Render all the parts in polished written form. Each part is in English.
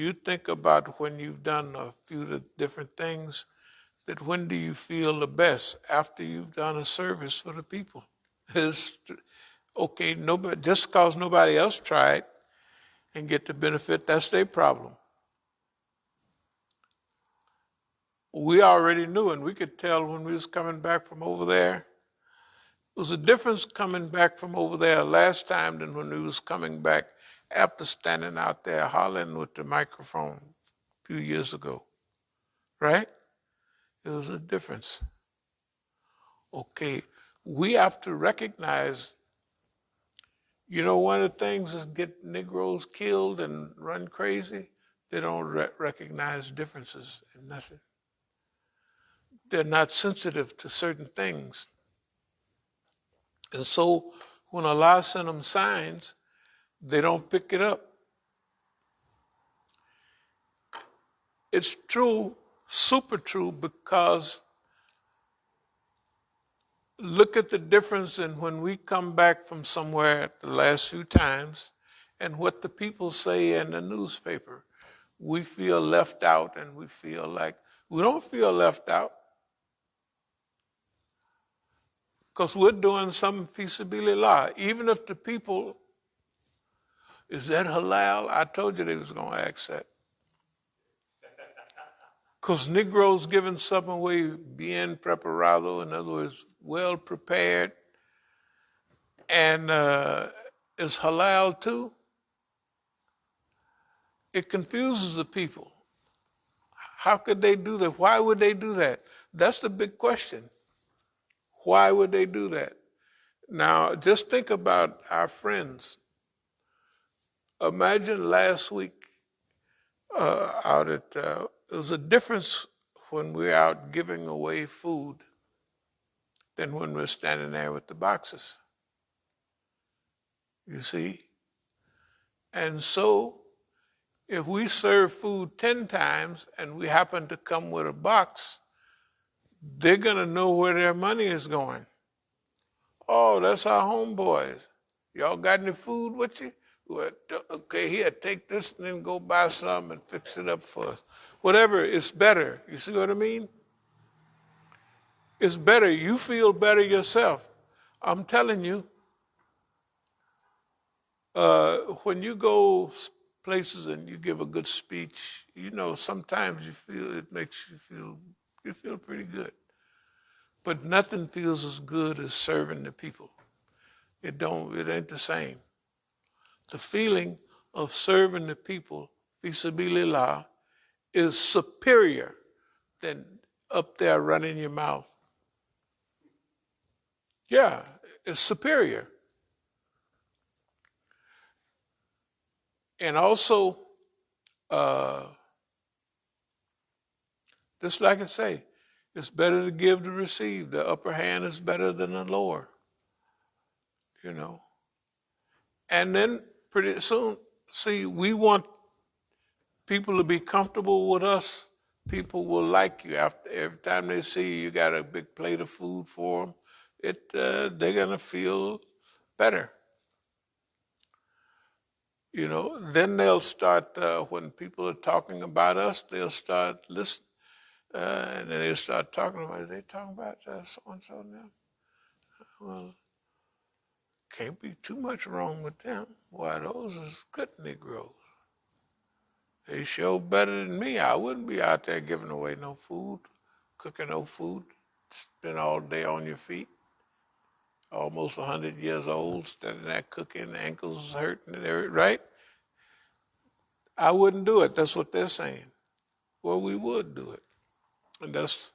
you think about when you've done a few different things, that when do you feel the best? After you've done a service for the people. It's, okay, nobody, just because nobody else tried and get the benefit, that's their problem. We already knew, and we could tell when we was coming back from over there. It was a difference coming back from over there last time than when we was coming back after standing out there hollering with the microphone a few years ago. Right? It was a difference. Okay, we have to recognize, one of the things is get Negroes killed and run crazy. They don't recognize differences in nothing. They're not sensitive to certain things. And so when Allah sends them signs, they don't pick it up. It's true, super true, because look at the difference in when we come back from somewhere the last few times and what the people say in the newspaper. We feel left out, and we feel like we don't feel left out because we're doing something fi sabilillah. Even if the people, is that halal? I told you they was going to ask that. Because Negroes giving something away bien preparado, in other words, well prepared, and is halal too. It confuses the people. How could they do that? Why would they do that? That's the big question. Why would they do that? Now, just think about our friends. Imagine last week out at, it was a difference when we're out giving away food than when we're standing there with the boxes. You see? And so, if we serve food 10 times and we happen to come with a box, they're going to know where their money is going. Oh, that's our homeboys. Y'all got any food with you? Well, okay, here, take this and then go buy some and fix it up for us. Whatever, it's better. You see what I mean? It's better. You feel better yourself. I'm telling you, when you go places and you give a good speech, sometimes you feel it makes you feel pretty good. But nothing feels as good as serving the people. It ain't the same. The feeling of serving the people, fi sabilillah, is superior than up there running your mouth. Yeah, it's superior. And also, just like I say, it's better to give to receive. The upper hand is better than the lower. And then pretty soon, see, we want people to be comfortable with us. People will like you. Every time they see you got a big plate of food for them, they're going to feel better. Then they'll start, when people are talking about us, they'll start listening. And then they'll start talking about, they talking about so-and-so now? Well, can't be too much wrong with them. Why, those is good Negroes. They sure better than me. I wouldn't be out there giving away no food, cooking no food, spend all day on your feet. Almost 100 years old, standing there cooking, ankles hurting and everything, right? I wouldn't do it. That's what they're saying. Well, we would do it. And that's,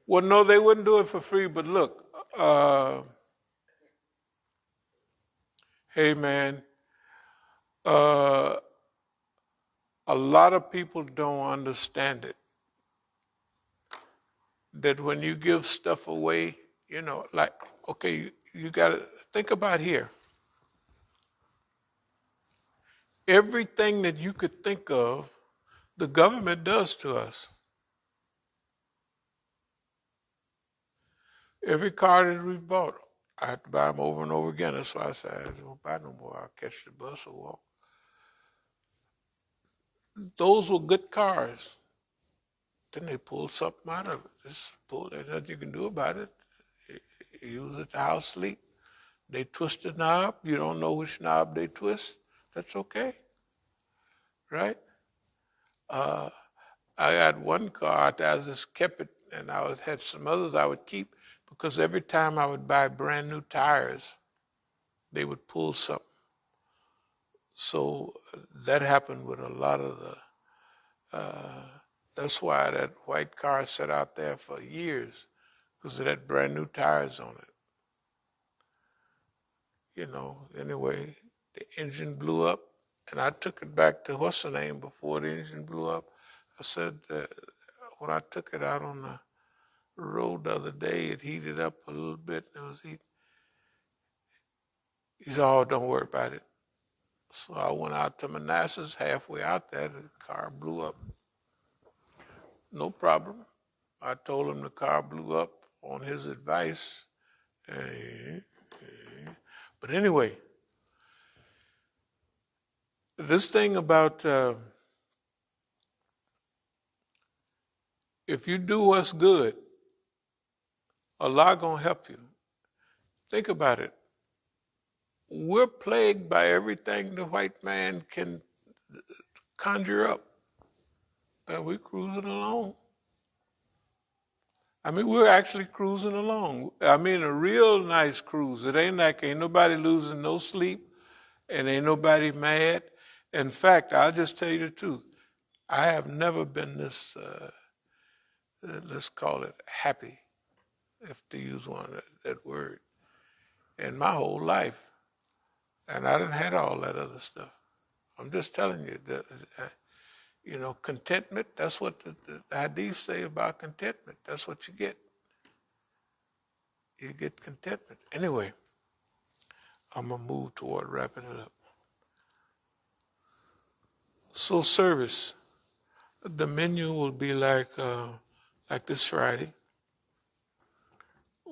well, no, they wouldn't do it for free, but look, hey man, a lot of people don't understand it. That when you give stuff away, like, okay, you got to think about here. Everything that you could think of, the government does to us. Every car that we've bought, I had to buy them over and over again. That's why I said I don't buy no more. I'll catch the bus or walk. Those were good cars. Then they pulled something out of it. Just pulled. There's nothing you can do about it. You was at the house sleep. They twist the knob. You don't know which knob they twist. That's okay, right? I had one car. I just kept it, and had some others I would keep because every time I would buy brand new tires, they would pull something. So that happened with a lot of that's why that white car sat out there for years, because it had brand new tires on it. Anyway, the engine blew up, and I took it back to what's the name before the engine blew up. I said, when I took it out on the road the other day, it heated up a little bit, and it was heat. He said, oh, don't worry about it. So I went out to Manassas, halfway out there, the car blew up. No problem. I told him the car blew up on his advice. But anyway, this thing about if you do what's good, Allah gonna help you. Think about it. We're plagued by everything the white man can conjure up, and we're cruising along. I mean, we're actually cruising along. I mean, a real nice cruise. It ain't like ain't nobody losing no sleep, and ain't nobody mad. In fact, I'll just tell you the truth. I have never been this, let's call it happy, if to use that word, in my whole life. And I didn't had all that other stuff. I'm just telling you that, contentment, that's what the hadiths say about contentment. That's what you get. You get contentment. Anyway, I'm going to move toward wrapping it up. So service, the menu will be like this Friday.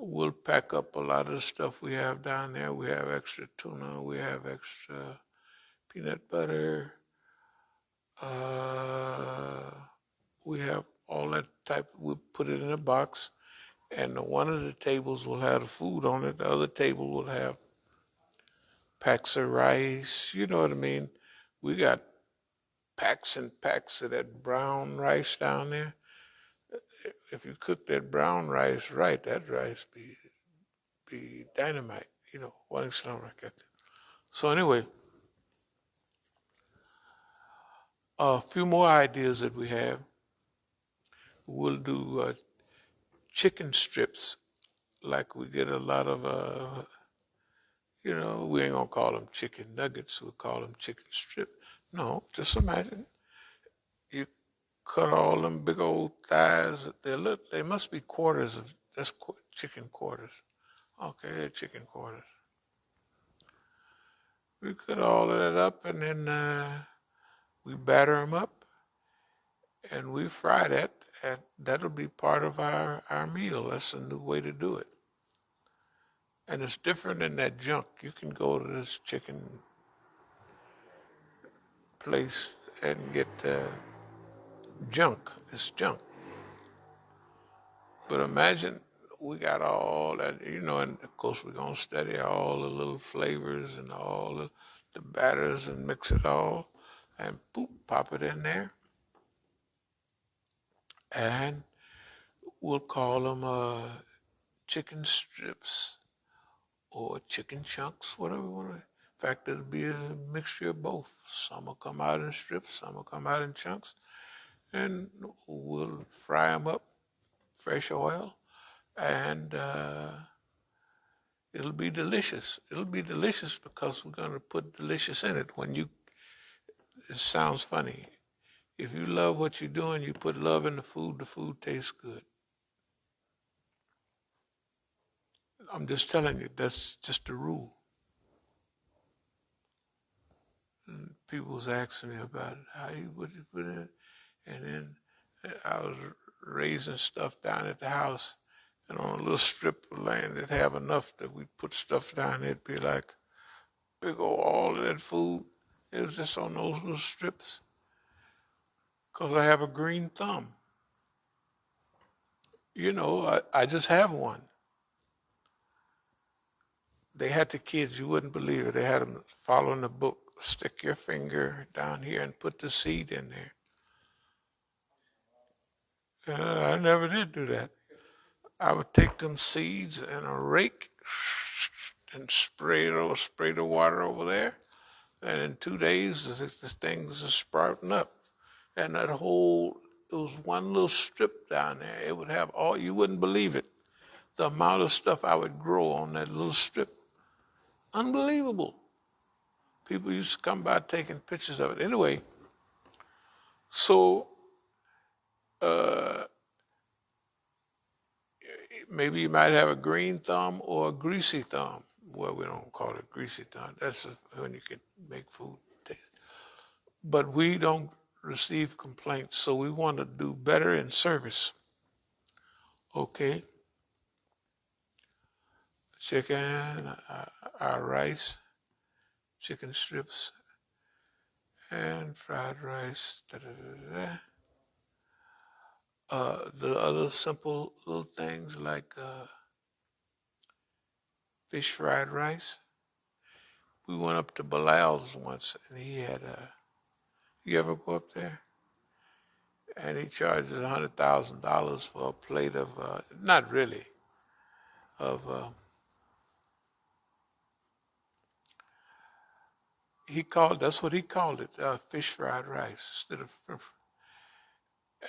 We'll pack up a lot of the stuff we have down there. We have extra tuna. We have extra peanut butter. We have all that type. We'll put it in a box. And one of the tables will have the food on it. The other table will have packs of rice. You know what I mean? We got packs and packs of that brown rice down there. If you cook that brown rice right, that rice be dynamite. One Islam like that. So anyway, a few more ideas that we have. We'll do chicken strips, like we get a lot of, we ain't gonna call them chicken nuggets. We'll call them chicken strip. No, just imagine you cut all them big old thighs. They must be quarters of that's chicken quarters. Okay, they're chicken quarters. We cut all of that up, and then we batter them up, and we fry that, and that'll be part of our meal. That's a new way to do it. And it's different than that junk. You can go to this chicken place and get junk. It's junk. But imagine we got all that, and of course we're going to study all the little flavors and all the batters and mix it all and boop, pop it in there. And we'll call them chicken strips or chicken chunks, whatever we want to. In fact, it'll be a mixture of both. Some will come out in strips, some will come out in chunks. And we'll fry them up, fresh oil, and it'll be delicious. It'll be delicious because we're going to put delicious in it. It sounds funny. If you love what you're doing, you put love in the food tastes good. I'm just telling you, that's just the rule. And people was asking me about it, how you put it in. And then I was raising stuff down at the house, And on a little strip of land, they'd have enough that we'd put stuff down. It'd be like big old all of that food. It was just on those little strips. Because I have a green thumb. You know, I just have one. They had the kids, you wouldn't believe it. They had them following the book. Stick your finger down here and put the seed in there. I never did do that. I would take them seeds in a rake and spray the water over there. And in 2 days, the things are sprouting up. And it was one little strip down there. It would have all, you wouldn't believe it. The amount of stuff I would grow on that little strip. Unbelievable. People used to come by taking pictures of it. Anyway, so maybe you might have a green thumb or a greasy thumb. Well, we don't call it greasy thumb. That's when you can make food taste. But we don't receive complaints, so we want to do better in service. Okay? Chicken, our rice, chicken strips, and fried rice. The other simple little things like fish fried rice. We went up to Bilal's once, and he had you ever go up there? And he charges $100,000 for a plate of, not really, of, that's what he called it, fish fried rice instead of,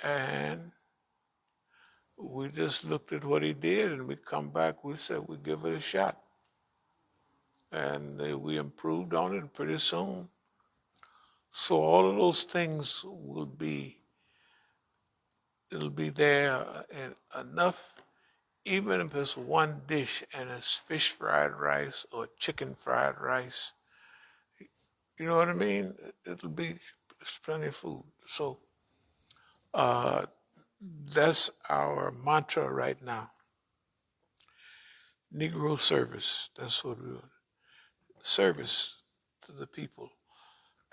and we just looked at what he did and we come back, we said we give it a shot. And we improved on it pretty soon. So all of those things it'll be there and enough, even if it's one dish and it's fish fried rice or chicken fried rice. You know what I mean? It's plenty of food. So that's our mantra right now. Negro service. That's what we want. Service to the people.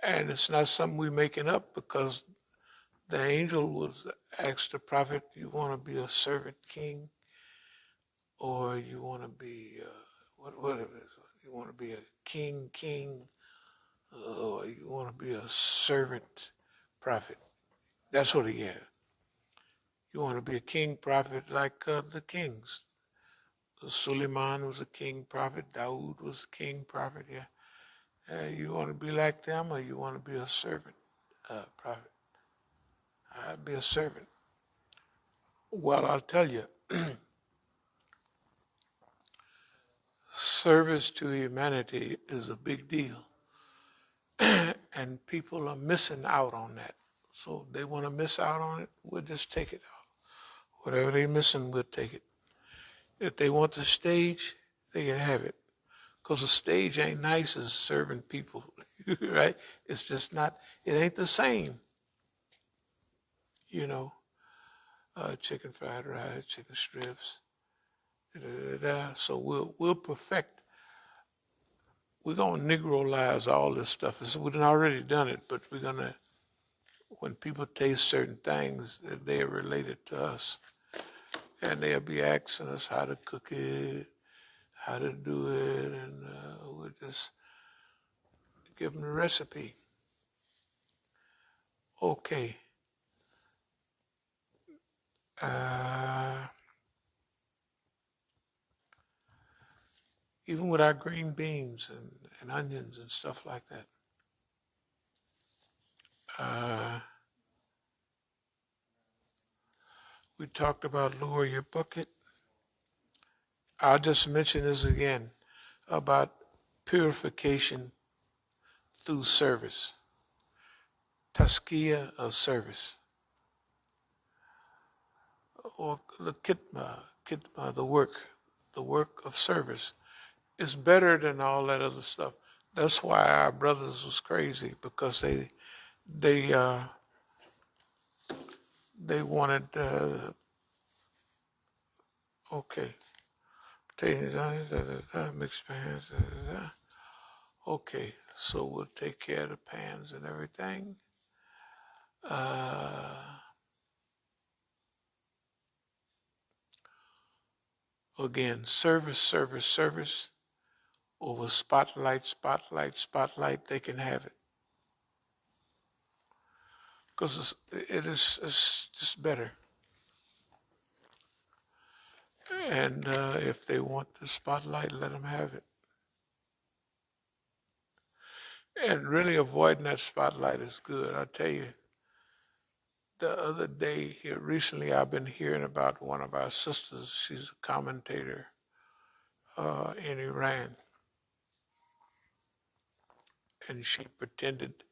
And it's not something we're making up because the angel was asked the prophet, you want to be a servant king or you want to be, what it is? You want to be a king, or you want to be a servant prophet. That's what he had. You want to be a king prophet like the kings. Suleiman was a king prophet. Dawood was a king prophet. Yeah. You want to be like them or you want to be a servant prophet? I'd be a servant. Well, I'll tell you, service to humanity is a big deal. And people are missing out on that. So they want to miss out on it, we'll just take it out. Whatever they're missing, we'll take it. If they want the stage, they can have it. Because the stage ain't nice as serving people, right? It's just not, it ain't the same. You know, chicken fried rice, chicken strips, So we'll perfect, we're going to Negroize all this stuff. We've already done it, but we're going to, when people taste certain things, they are related to us. And they'll be asking us how to cook it, how to do it, and we'll just give them the recipe. Okay. Even with our green beans and onions and stuff like that. We talked about lower your bucket. I'll just mention this again about purification through service. Taskiya of service. Or the kitma, the work of service is better than all that other stuff. That's why our brothers was crazy, because they wanted Okay. Mixed pans. Okay, so we'll take care of the pans and everything. Again, service over spotlight. They can have it because it's just better. And if they want the spotlight, let them have it. And really avoiding that spotlight is good. I tell you, the other day here recently, I've been hearing about one of our sisters. She's a commentator in Iran, and she pretended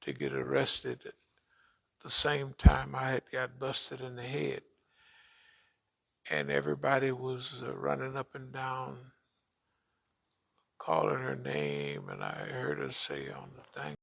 to get arrested at the same time I had got busted in the head, and everybody was running up and down, calling her name, and I heard her say on the thing,